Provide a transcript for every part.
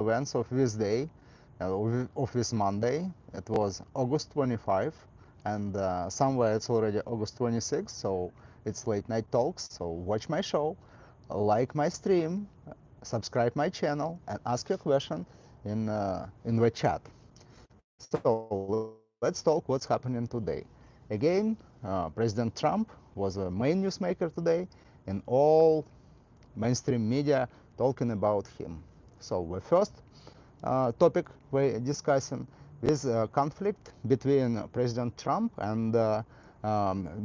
events of this day, of this Monday. It was August 25, and somewhere it's already August 26, so it's late night talks. So watch my show, like my stream, subscribe my channel, and ask your question in the chat. So let's talk what's happening today. Again, President Trump was a main newsmaker today, and all mainstream media talking about him. So the first topic we're discussing is conflict between President Trump and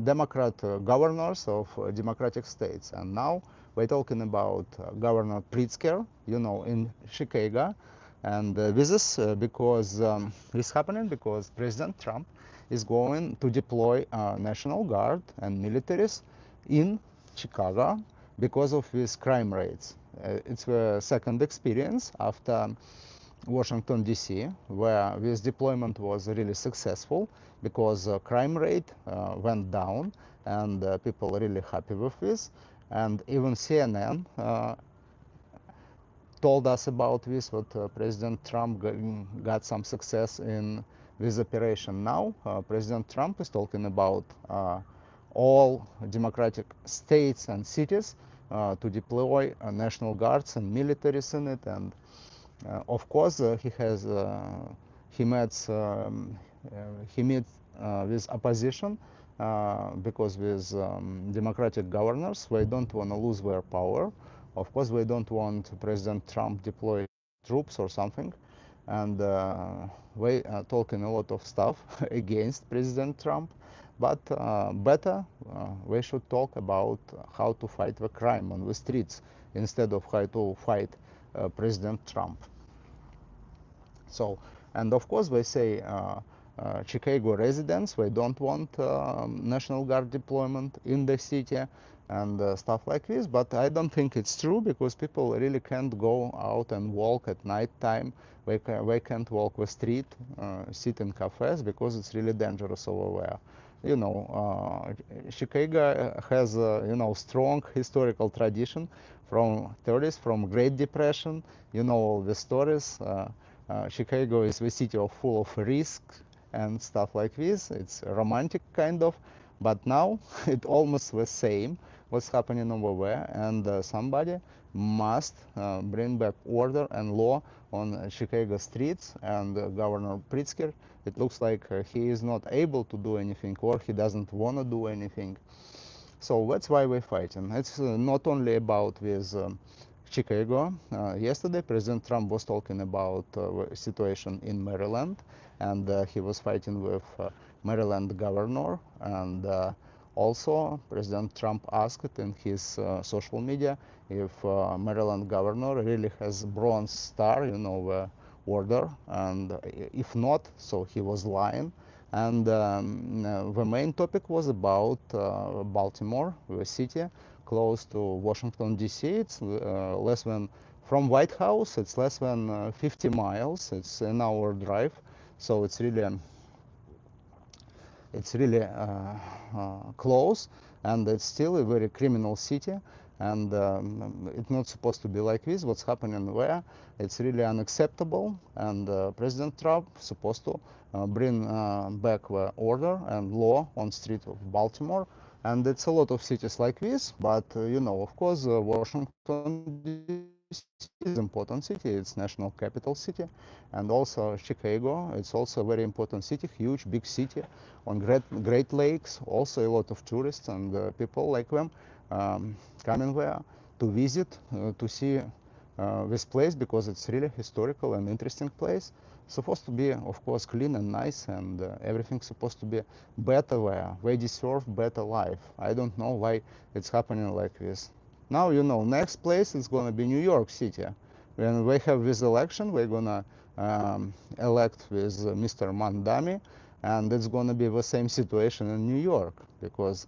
Democrat governors of democratic states. And now we're talking about Governor Pritzker, in Chicago. And this is because this happening because President Trump is going to deploy National Guard and militaries in Chicago because of these crime rates. It's the second experience after Washington, D.C., where this deployment was really successful because crime rate went down, and people are really happy with this. And even CNN told us about this, what President Trump got some success in this operation. Now, President Trump is talking about all democratic states and cities to deploy National Guards and militaries in it. And of course, he meets with opposition because with democratic governors, they don't want to lose their power. Of course, they don't want President Trump deploy troops or something, and they are talking a lot of stuff against President Trump. But better, we should talk about how to fight the crime on the streets instead of how to fight President Trump. So, and of course, they say Chicago residents, they don't want National Guard deployment in the city and stuff like this. But I don't think it's true because people really can't go out and walk at night time. They can't walk the street, sit in cafes because it's really dangerous over there. Chicago has strong historical tradition from 30s, from Great Depression. All the stories. Chicago is the city full of risk and stuff like this. It's romantic kind of, but now it's almost the same what's happening over there, and somebody must bring back order and law on Chicago streets. And Governor Pritzker, it looks like he is not able to do anything, or he doesn't want to do anything. So that's why we're fighting. It's not only about with Chicago. Yesterday, President Trump was talking about the situation in Maryland, and he was fighting with Maryland governor. And also, President Trump asked in his social media if Maryland governor really has bronze star, order, and if not, so he was lying. And the main topic was about Baltimore, the city close to Washington, D.C. It's less than, from White House, it's less than 50 miles. It's an hour drive. So it's really close, and it's still a very criminal city. And it's not supposed to be like this. What's happening there, it's really unacceptable. And President Trump supposed to bring back the order and law on street of Baltimore. And it's a lot of cities like this, but of course, Washington D.C. is an important city. It's national capital city, and also Chicago. It's also a very important city, huge, big city on Great Lakes. Also a lot of tourists and people like them coming there to visit, to see this place because it's really historical and interesting place. Supposed to be, of course, clean and nice, and everything's supposed to be better there. They deserve better life. I don't know why it's happening like this. Now, next place is going to be New York City. When we have this election, we're going to elect with Mr. Mandami, and it's going to be the same situation in New York because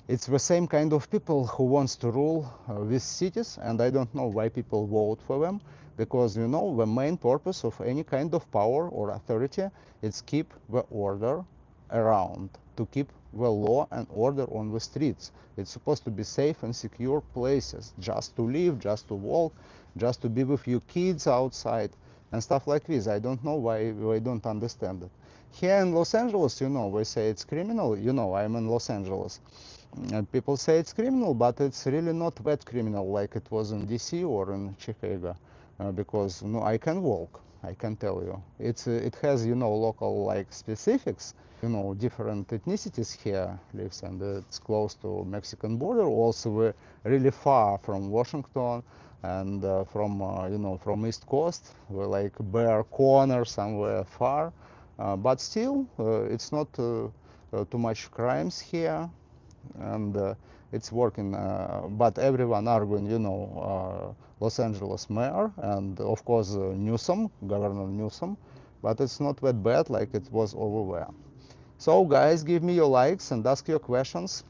it's the same kind of people who wants to rule these cities, and I don't know why people vote for them, because the main purpose of any kind of power or authority is keep the order around, to keep the law and order on the streets. It's supposed to be safe and secure places, just to live, just to walk, just to be with your kids outside and stuff like this. I don't know why we don't understand it. Here in Los Angeles, we say it's criminal. I'm in Los Angeles. People say it's criminal, but it's really not that criminal like it was in DC or in Chicago, because I can walk. I can tell you, it has local like specifics. Different ethnicities here lives, and it's close to Mexican border. Also, we're really far from Washington and from East Coast. We're like bare corner somewhere far, but still, it's not too much crimes here, and it's working. But everyone arguing, Los Angeles mayor and of course Newsom, Governor Newsom, but it's not that bad like it was over there. So guys, give me your likes and ask your questions.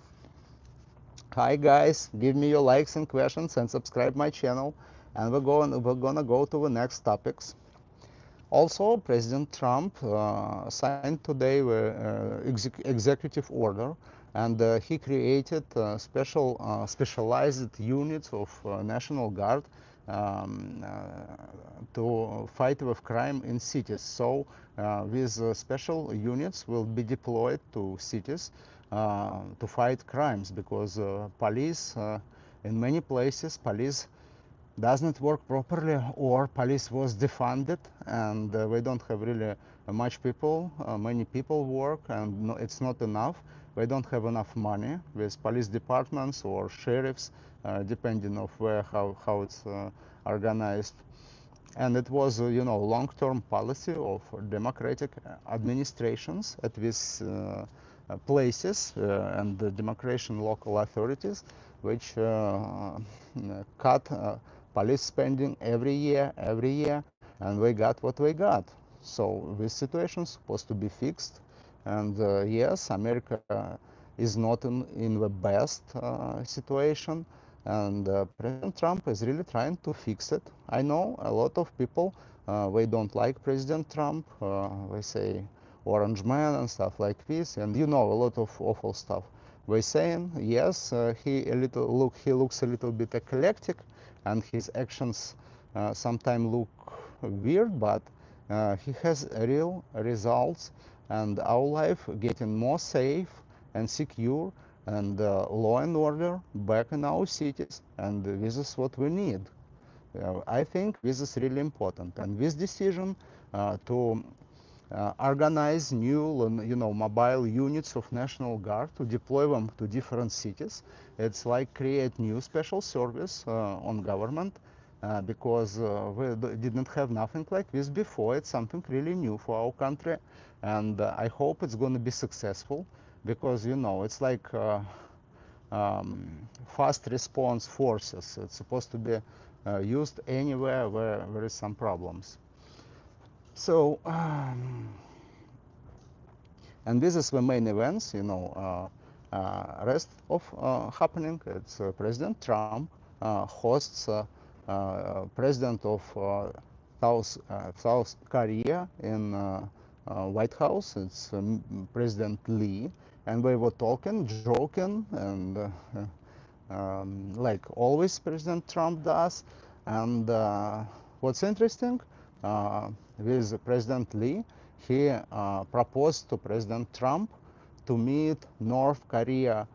Hi guys, give me your likes and questions and subscribe my channel, and we're gonna go to the next topics. Also, President Trump signed today the executive order, and he created specialized units of National Guard um, to fight with crime in cities. So these special units will be deployed to cities to fight crimes, because police in many places, police doesn't work properly, or police was defunded, and we don't have really much people, many people work, and no, it's not enough. We don't have enough money with police departments or sheriffs, depending of where, how it's organized. And it was long-term policy of democratic administrations at these places and the democratic local authorities, which cut police spending every year, and we got what we got. So this situation is supposed to be fixed, and yes, America is not in the best situation, and President Trump is really trying to fix it. I know a lot of people, they don't like President Trump. They say orange man and stuff like this, and a lot of awful stuff. They saying yes, he looks a little bit eclectic, and his actions sometimes look weird, but he has real results, and our life getting more safe and secure, and law and order back in our cities, and this is what we need. I think this is really important, and this decision to organize new, mobile units of National Guard, to deploy them to different cities. It's like create new special service on government, because we didn't have nothing like this before. It's something really new for our country, and I hope it's going to be successful, because it's like fast response forces. It's supposed to be used anywhere where there is some problems. So and this is the main events, rest of happening. It's President Trump hosts President of South Korea in White House. It's President Lee, and we were talking, joking, and like always President Trump does. And what's interesting, with President Lee, he proposed to President Trump to meet North Korea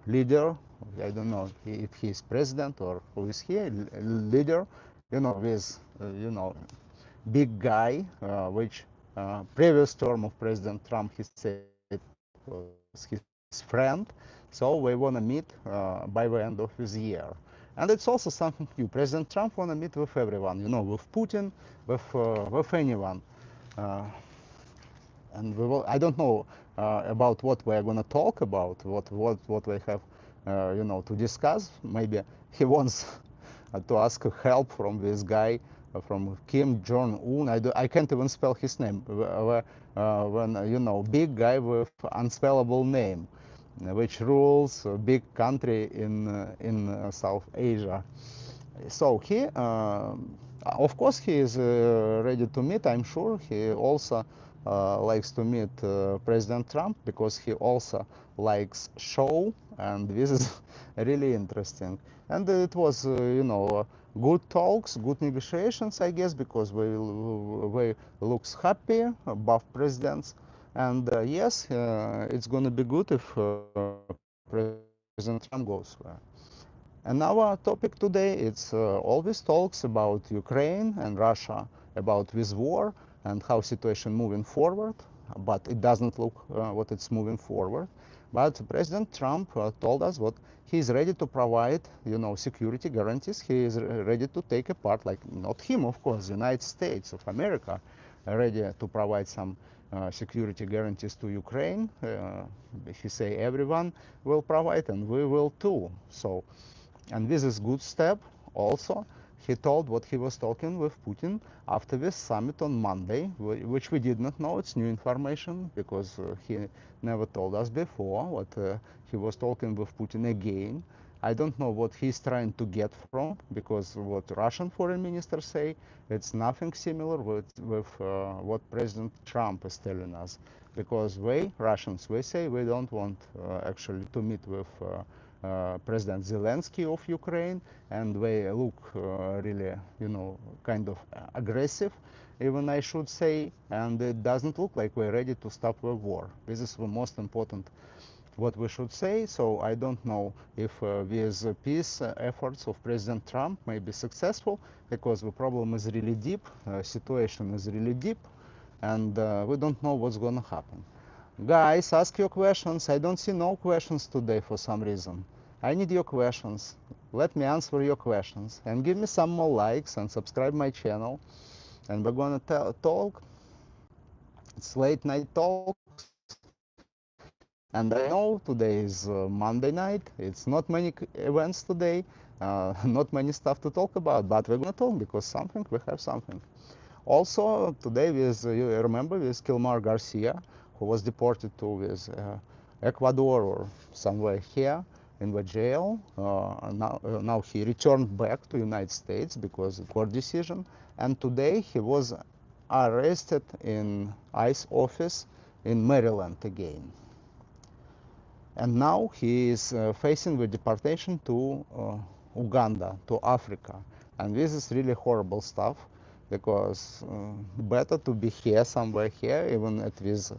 leader. I don't know if he's president or who is he, leader, with, big guy, which previous term of President Trump, he said was his friend. So we want to meet by the end of this year. And it's also something new. President Trump want to meet with everyone, with Putin, with anyone. Uh, and I don't know about what we are going to talk about, what we have, to discuss. Maybe he wants to ask help from this guy, from Kim Jong-un. I can't even spell his name. When big guy with unspellable name, which rules a big country in South Asia. So he, of course, he is ready to meet. I'm sure he also likes to meet President Trump, because he also likes show, and this is really interesting. And it was, good talks, good negotiations, I guess, because we looks happy, both presidents. And yes, it's going to be good if President Trump goes there. And our topic today, it's always talks about Ukraine and Russia, about this war and how situation moving forward, but it doesn't look what it's moving forward. But President Trump told us what he's ready to provide, security guarantees. He is ready to take a part, like not him, of course, United States of America, ready to provide some security guarantees to Ukraine. He say everyone will provide, and we will too. So, and this is good step. Also, he told what he was talking with Putin after this summit on Monday, which we did not know. It's new information because he never told us before what he was talking with Putin again. I don't know what he's trying to get from, because what Russian foreign minister say, it's nothing similar with what President Trump is telling us. Because we, Russians, we say we don't want actually to meet with President Zelensky of Ukraine, and they look really, kind of aggressive, even I should say, and it doesn't look like we're ready to stop the war. This is the most important what we should say. So I don't know if these peace efforts of President Trump may be successful, because the problem is really deep, situation is really deep, and we don't know what's going to happen. Guys, ask your questions. I don't see no questions today for some reason. I need your questions. Let me answer your questions. And give me some more likes and subscribe my channel. And we're gonna talk. It's late night talks. And I know today is Monday night. It's not many events today. Not many stuff to talk about. But we're gonna talk because something, we have something. Also, today you remember, with Kilmar Garcia, who was deported to Ecuador or somewhere here in the jail. Now he returned back to United States because of court decision. And today he was arrested in ICE office in Maryland again. And now he is facing the deportation to Uganda, to Africa. And this is really horrible stuff, because better to be here, somewhere here, even at these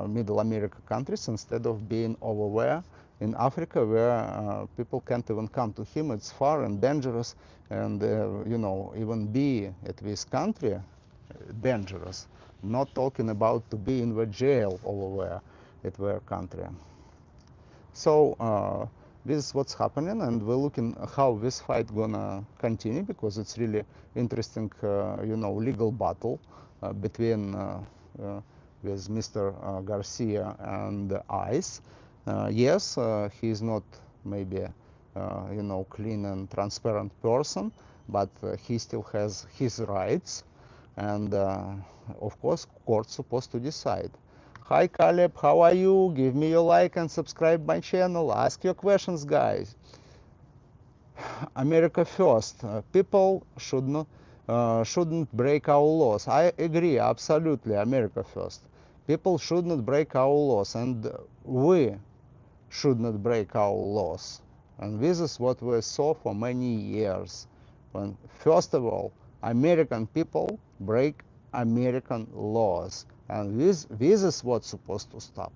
Middle America countries, instead of being over there in Africa, where people can't even come to him. It's far and dangerous, and even be at this country, dangerous. Not talking about to be in the jail over there at their country. So this is what's happening, and we're looking how this fight gonna continue, because it's really interesting, legal battle between with Mr. Garcia and ICE. Yes, he's not maybe clean and transparent person, but he still has his rights, and of course, court's supposed to decide. Hi Caleb, how are you? Give me your like and subscribe my channel. Ask your questions, guys. America first. People shouldn't break our laws. I agree, absolutely. America first. People should not break our laws, and we should not break our laws. And this is what we saw for many years. When, first of all, American people break American laws. And this is what's supposed to stop.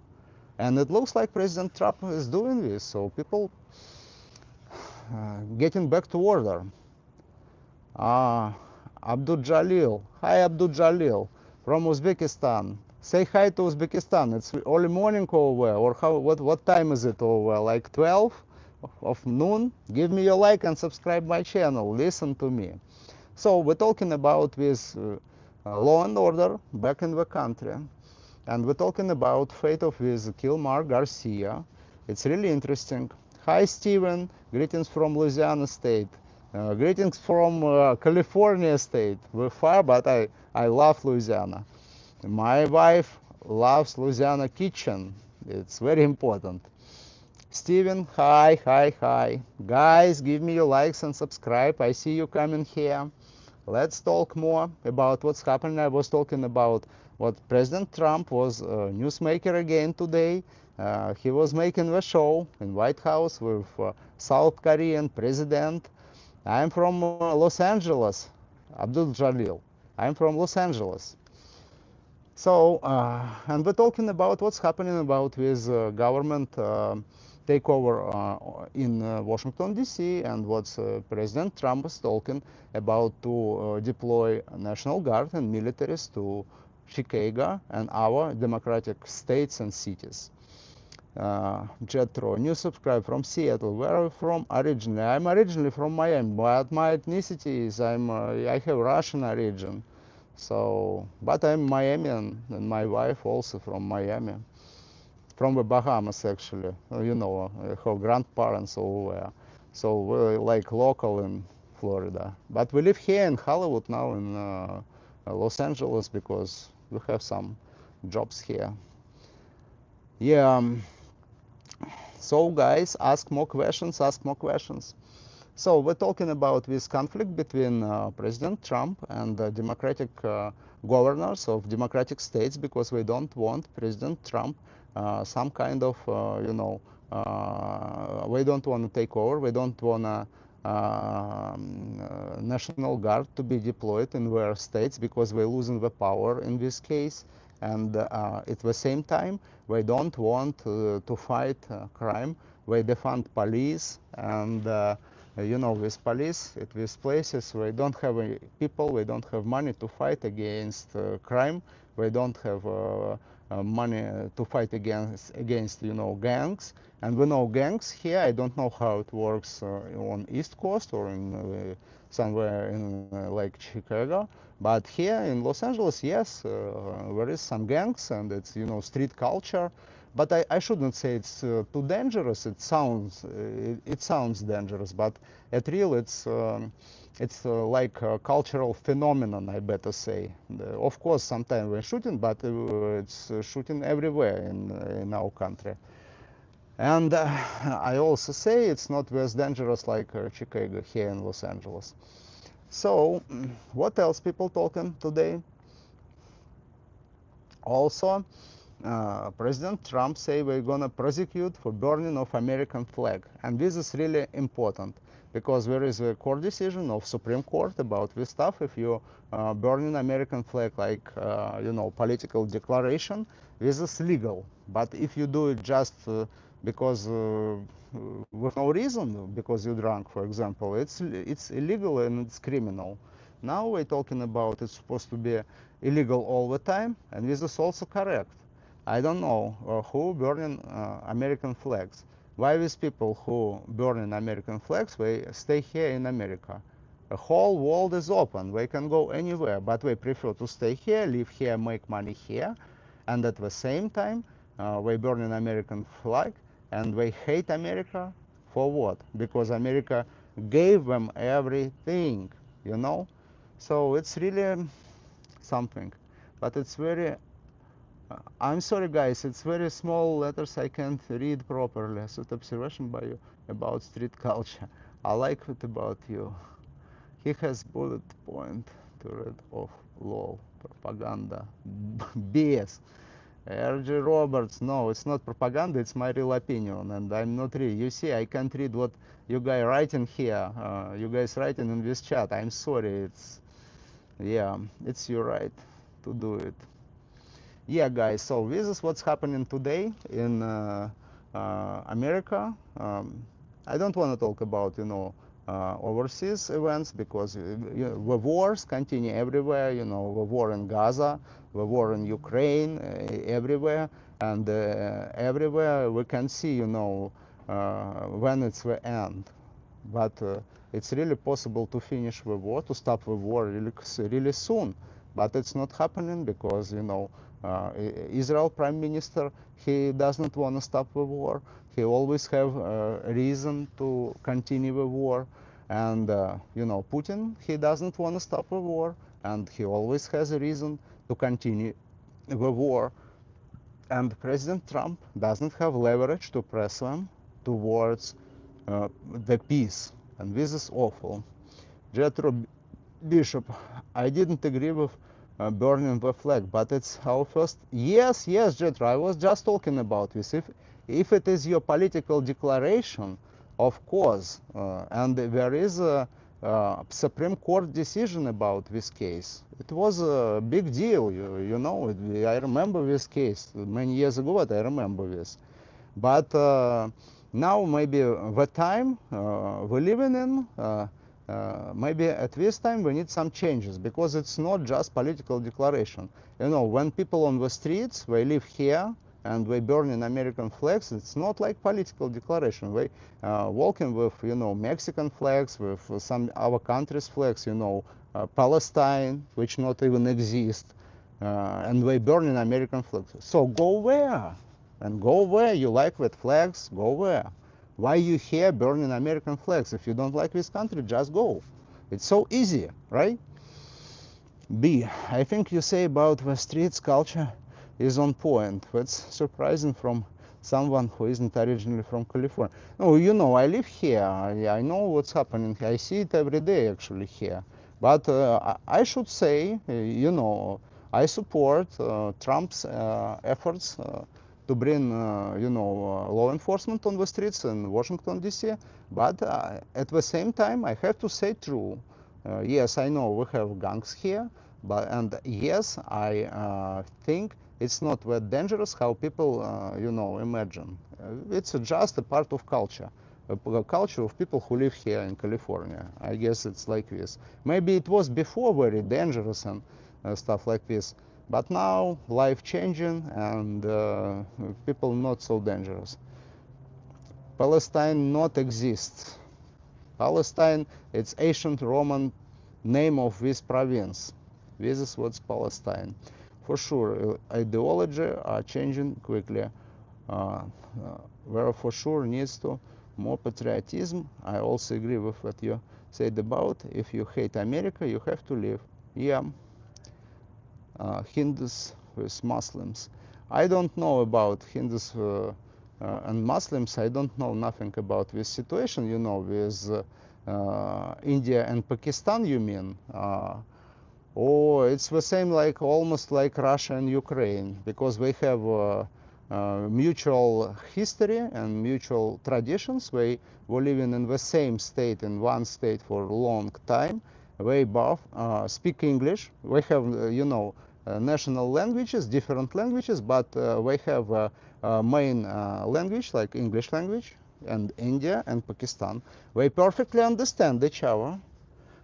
And it looks like President Trump is doing this. So people getting back to order. Abdul Jalil. Hi, Abdul Jalil from Uzbekistan. Say hi to Uzbekistan. It's early morning over there, or what time is it over there? Like 12 of noon? Give me your like and subscribe my channel. Listen to me. So we're talking about this law and order back in the country. And we're talking about fate of this Kilmar Garcia. It's really interesting. Hi, Steven. Greetings from Louisiana State. Greetings from California State. We're far, but I love Louisiana. My wife loves Louisiana kitchen. It's very important. Steven, hi, hi, hi. Guys, give me your likes and subscribe. I see you coming here. Let's talk more about what's happening. I was talking about what President Trump was a newsmaker again today. He was making the show in White House with South Korean president. I'm from Los Angeles, Abdul Jalil. I'm from Los Angeles. So, and we're talking about what's happening about with government takeover in Washington, D.C., and what's President Trump is talking about to deploy National Guard and militaries to Chicago and our democratic states and cities. Jetro, new subscribe from Seattle. Where are you from originally? I'm originally from Miami, but my ethnicity is I have Russian origin. So, but I'm Miamian, and my wife also from Miami, from the Bahamas actually. You know, her grandparents all were. So we're like local in Florida. But we live here in Hollywood now in Los Angeles because we have some jobs here. Yeah. So guys, ask more questions. Ask more questions. So we're talking about this conflict between President Trump and the democratic governors of democratic states, because we don't want President Trump some kind of, we don't want to take over. We don't want National Guard to be deployed in their states because we're losing the power in this case. And at the same time, we don't want to fight crime. We defund police and you know, with police at these places, we don't have people, we don't have money to fight against crime, we don't have money to fight against you know, gangs. And we know gangs here. I don't know how it works on East Coast or in somewhere in like Chicago, but here in Los Angeles, yes, there is some gangs, and it's, you know, street culture. But I shouldn't say it's too dangerous. It sounds dangerous, but at real it's like a cultural phenomenon, I better say. Of course, sometimes we're shooting, but it's shooting everywhere in our country. And I also say it's not as dangerous like Chicago here in Los Angeles. So, what else people talking today? Also, President Trump say we're gonna prosecute for burning of American flag, and this is really important because there is a court decision of Supreme Court about this stuff. If you burning American flag like you know, political declaration, this is legal. But if you do it just because with no reason, because you drunk, for example, it's illegal and it's criminal. Now we're talking about it's supposed to be illegal all the time, and this is also correct. I don't know who burning American flags. Why these people who burning American flags, they stay here in America? The whole world is open. They can go anywhere, but they prefer to stay here, live here, make money here, and at the same time, they burn an American flag, and they hate America for what? Because America gave them everything, you know? So it's really something, but it's very I'm sorry guys, it's very small letters, I can't read properly. So observation by you about street culture. I like it about you. He has bullet point to read off lol propaganda BS. RG Roberts, no, it's not propaganda, it's my real opinion, and I'm not reading. You see, I can't read what you guys writing here. You guys writing in this chat. I'm sorry. It's yeah, it's your right to do it. Yeah, guys. So this is what's happening today in America. I don't want to talk about overseas events because the wars continue everywhere. You know, the war in Gaza, the war in Ukraine, everywhere, and everywhere we can see when it's the end. But it's really possible to finish the war, to stop the war really soon. But it's not happening because Israel Prime Minister, he doesn't want to stop the war. He always have a reason to continue the war. And Putin, he doesn't want to stop the war, and he always has a reason to continue the war. And President Trump doesn't have leverage to press them towards the peace. And this is awful. Jethro Bishop, I didn't agree with burning the flag, but it's our first. Yes, Jethro, I was just talking about this. If it is your political declaration, of course, and there is Supreme Court decision about this case. It was a big deal, you know. I remember this case many years ago, but I remember this. But now maybe the time we're living in, maybe at this time we need some changes, because it's not just political declaration. You know, when people on the streets, they live here and they burn in American flags, it's not like political declaration. They walking with, you know, Mexican flags, with some other countries' flags, you know, Palestine, which not even exist, and they burn in American flags. So go where? And go where you like with flags, go where. Why you here burning American flags? If you don't like this country, just go. It's so easy, right? B, I think you say about the streets culture is on point. That's surprising from someone who isn't originally from California. No, you know, I live here. I know what's happening. I see it every day actually here. But I should say, you know, I support Trump's efforts to bring, you know, law enforcement on the streets in Washington, D.C. But at the same time, I have to say true. Yes, I know we have gangs here, but and yes, I think it's not that dangerous how people, you know, imagine. It's just a part of culture, a culture of people who live here in California. I guess it's like this. Maybe it was before very dangerous and stuff like this, but now life changing and people not so dangerous. Palestine not exists. Palestine, it's ancient Roman name of this province. This is what's Palestine. For sure, ideology are changing quickly. Where for sure needs to more patriotism. I also agree with what you said about if you hate America, you have to leave. Yeah, Hindus with Muslims. I don't know about Hindus and Muslims. I don't know nothing about this situation, you know, with India and Pakistan, you mean? Or it's the same, like almost like Russia and Ukraine, because they have mutual history and mutual traditions. They were living in the same state, in one state for a long time. They both speak English. They have, you know, national languages, different languages, but they have a main language, like English language, and India and Pakistan. They perfectly understand each other.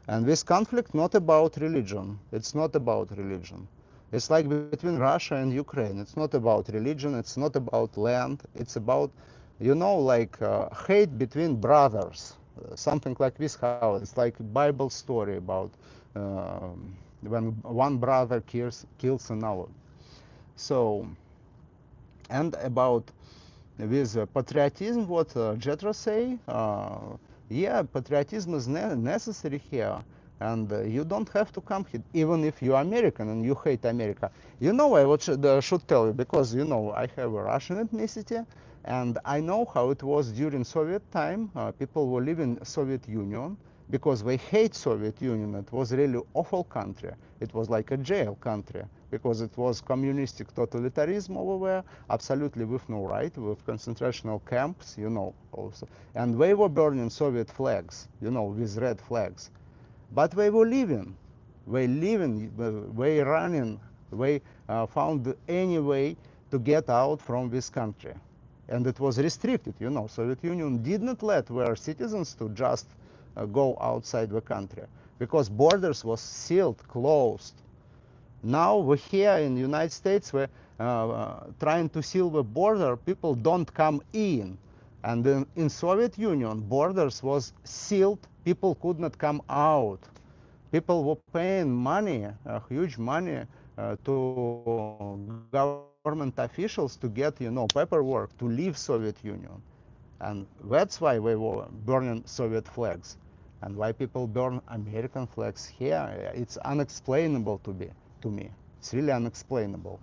And this conflict not about religion. It's not about religion. It's like between Russia and Ukraine. It's not about religion. It's not about land. It's about, you know, like hate between brothers. Something like this. How it's like a Bible story about when one brother kills another. So, and about with patriotism, what Jetro say, yeah, patriotism is necessary here, and you don't have to come here, even if you're American and you hate America. You know, I should tell you, because, you know, I have a Russian ethnicity, and I know how it was during Soviet time. People were living in Soviet Union, because they hate Soviet Union. It was really awful country. It was like a jail country, because it was communistic totalitarianism over there, absolutely with no right, with concentration camps, you know, also. And they were burning Soviet flags, you know, with red flags. But they were living, they running, they found any way to get out from this country. And it was restricted, you know. Soviet Union did not let their citizens to just go outside the country, because borders was sealed, closed. Now we're here in the United States, we're trying to seal the border, people don't come in. And in Soviet Union, borders was sealed, people could not come out. People were paying money, huge money, to government officials to get, you know, paperwork to leave Soviet Union. And that's why we were burning Soviet flags. And why people burn American flags here, it's unexplainable to me. It's really unexplainable.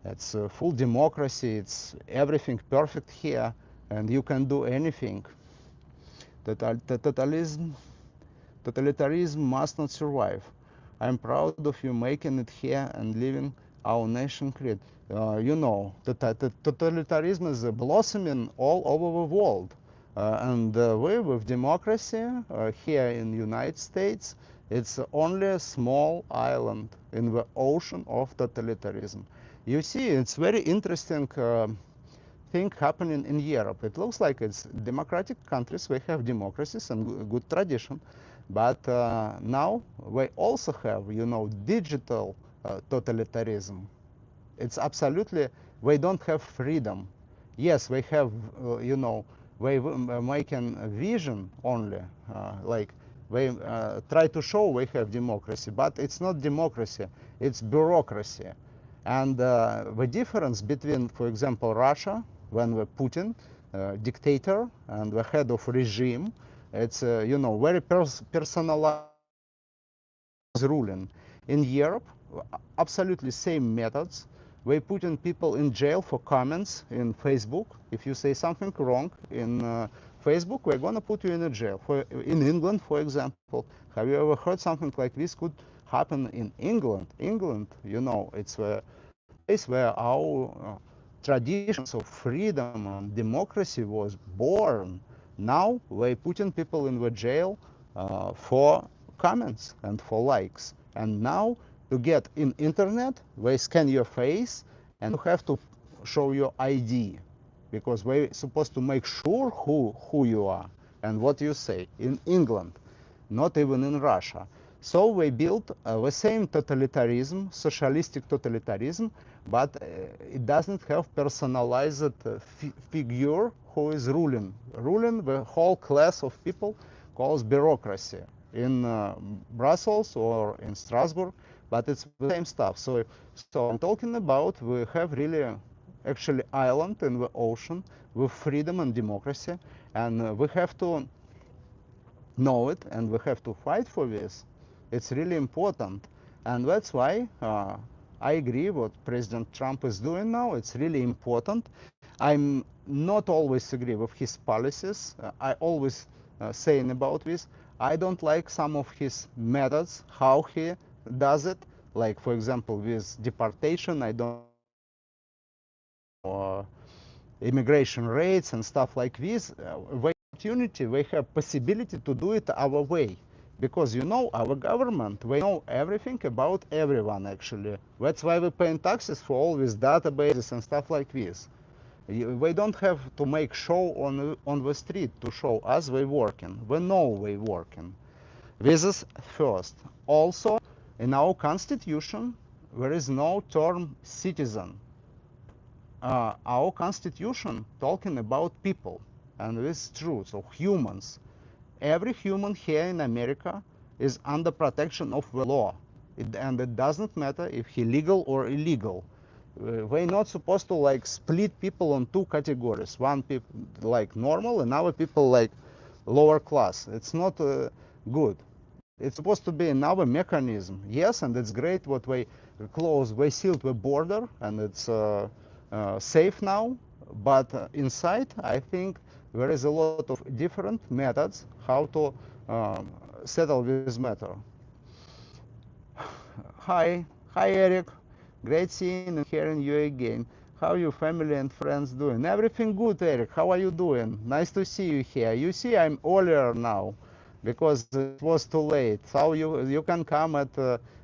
It's full democracy, it's everything perfect here, and you can do anything. Totalitarianism must not survive. I'm proud of you making it here and living our nation creed. You know, totalitarianism is blossoming all over the world. And we, with democracy here in the United States, it's only a small island in the ocean of totalitarianism. You see, it's very interesting thing happening in Europe. It looks like it's democratic countries. We have democracies and good tradition, but now we also have, you know, digital totalitarianism. It's absolutely, we don't have freedom. Yes, we have, you know, we making a vision only, like we try to show we have democracy, but it's not democracy, it's bureaucracy. And the difference between, for example, Russia, when the Putin, dictator and the head of regime, it's, you know, very personalized ruling. In Europe, absolutely same methods. We're putting people in jail for comments in Facebook. If you say something wrong in Facebook, we're gonna put you in a jail. In England, for example, have you ever heard something like this could happen in England? England, you know, it's a place where our traditions of freedom and democracy was born. Now we're putting people in the jail for comments and for likes. And now to get in internet, they scan your face and you have to show your ID because we're supposed to make sure who you are and what you say in England, not even in Russia. So we built the same totalitarianism, socialistic totalitarianism, but it doesn't have personalized figure who is ruling the whole class of people called bureaucracy in Brussels or in Strasbourg, but it's the same stuff. So I'm talking about we have really actually island in the ocean with freedom and democracy, and we have to know it and we have to fight for this. It's really important, and that's why I agree what President Trump is doing now. It's really important. I'm not always agree with his policies. I always saying about this. I don't like some of his methods, how he does it. Like for example, with deportation, I don't immigration rates and stuff like this. We opportunity, we have possibility to do it our way. Because you know, our government, we know everything about everyone actually. That's why we're paying taxes for all these databases and stuff like this. We don't have to make show on the street to show us we're working. We know we're working. This is first. Also, in our constitution, there is no term citizen. Our constitution talking about people, and this is true. So humans, every human here in America is under protection of the law, and it doesn't matter if he legal or illegal. We're not supposed to like split people on two categories. One people like normal, and other people like lower class. It's not good. It's supposed to be another mechanism. Yes, and it's great what we sealed the border, and it's safe now. But inside, I think there is a lot of different methods how to settle this matter. Hi Eric, great seeing and hearing you again. How are your family and friends doing? Everything good, Eric. How are you doing? Nice to see you here. You see, I'm earlier now because it was too late. So you can come at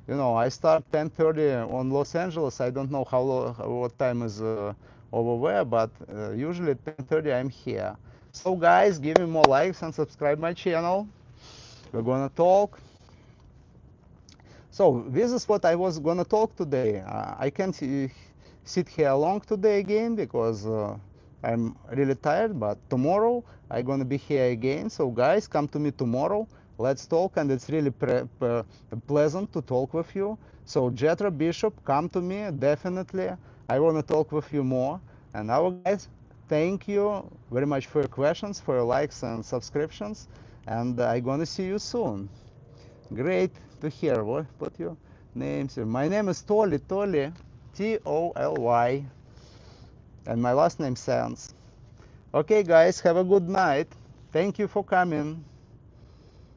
you know, I start 10:30 on Los Angeles. I don't know what time is over there, but usually at 10:30 I'm here. So guys, give me more likes and subscribe my channel. We're gonna talk. So this is what I was gonna talk today. I can't sit here long today again because I'm really tired, but tomorrow I'm gonna be here again. So guys, come to me tomorrow. Let's talk, and it's really pleasant to talk with you. So Jetra Bishop, come to me, definitely. I wanna talk with you more. And now guys, thank you very much for your questions, for your likes and subscriptions. And I'm gonna see you soon. Great to hear. What your names? My name is Toly, Toly, and my last name Sans. Okay, guys, have a good night. Thank you for coming.